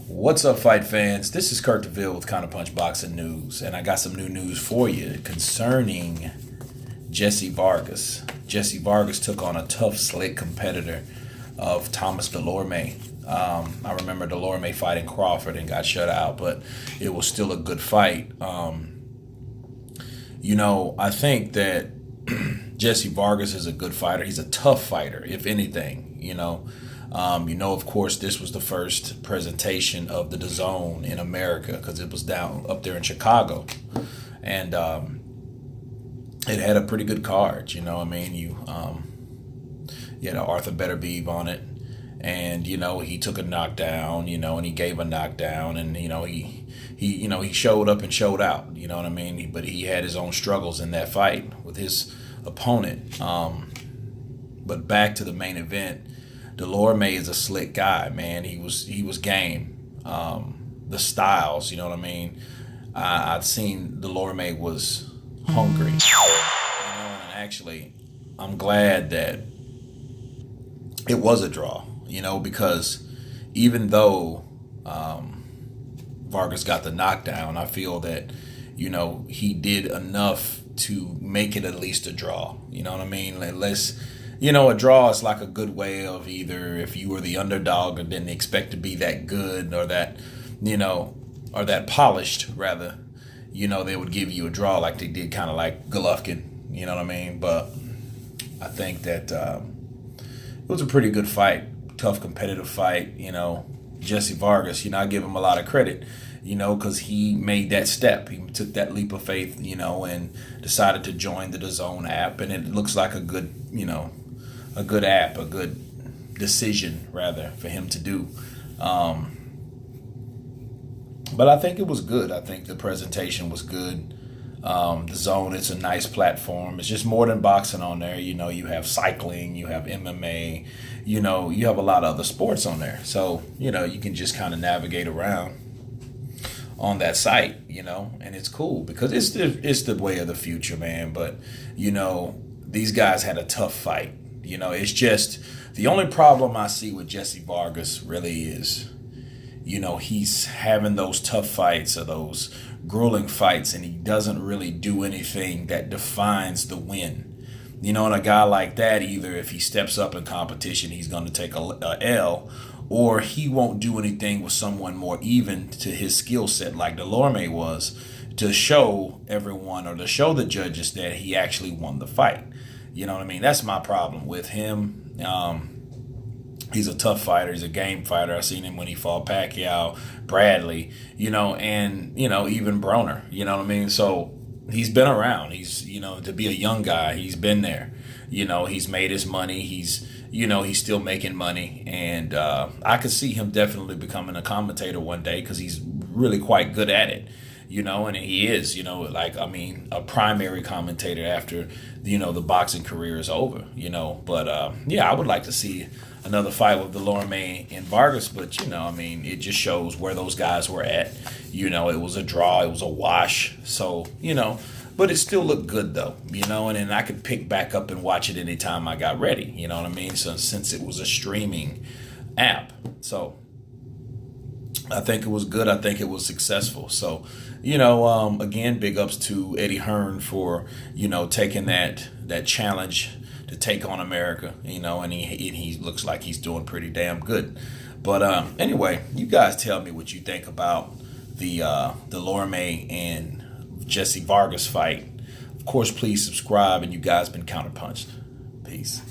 What's up, fight fans? This is Kurt DeVille with Counterpunch Boxing News, and I got some new news for you concerning Jessie Vargas. Jessie Vargas took on a tough, slick competitor of Thomas Dulorme. I remember Dulorme fighting Crawford and got shut out, but it was still a good fight. I think that Jessie Vargas is a good fighter. He's a tough fighter, if anything. Of course, this was the first presentation of the Dulorme in America because it was down up there in Chicago, and it had a pretty good card. You had Arthur Beterbiev on it, and he took a knockdown. And he gave a knockdown, and he showed up and showed out. But he had his own struggles in that fight with his opponent. But back to the main event. Dulorme is a slick guy, man. He was game. The styles, I've seen Dulorme was hungry. And actually, I'm glad that it was a draw. Because even though Vargas got the knockdown, I feel that he did enough to make it at least a draw. A draw is like a good way of either if you were the underdog and didn't expect to be that good or that, or that polished rather, they would give you a draw like they did kind of like Golovkin, But I think that it was a pretty good fight, tough competitive fight, Jessie Vargas, I give him a lot of credit, because he made that step. He took that leap of faith, and decided to join the DAZN app, and it looks like a good app, a good decision rather for him to do. But I think it was good. I think the presentation was good. DAZN, it's a nice platform. It's just more than boxing on there. You have cycling, you have MMA, you have a lot of other sports on there. So, you can just kind of navigate around on that site, and it's cool because it's the way of the future, man. But, these guys had a tough fight. It's just the only problem I see with Jessie Vargas really is, he's having those tough fights or those grueling fights, and he doesn't really do anything that defines the win. And a guy like that, either if he steps up in competition, he's going to take a L, or he won't do anything with someone more even to his skill set like Dulorme was to show everyone or to show the judges that he actually won the fight. That's my problem with him. He's a tough fighter. He's a game fighter. I seen him when he fought Pacquiao, Bradley, and, even Broner, So he's been around. He's, to be a young guy, he's been there. He's made his money. He's still making money. And I could see him definitely becoming a commentator one day because he's really quite good at it. And he is, a primary commentator after, the boxing career is over, But, I would like to see another fight with Dulorme and Vargas, but, it just shows where those guys were at. It was a draw, it was a wash. So, but it still looked good, though, and then I could pick back up and watch it anytime I got ready, So, since it was a streaming app. So, I think it was good. I think it was successful. So, again, big ups to Eddie Hearn for, taking that challenge to take on America, and he looks like he's doing pretty damn good. But anyway, you guys tell me what you think about the Dulorme and Jessie Vargas fight. Of course, please subscribe, and you guys been counterpunched. Peace.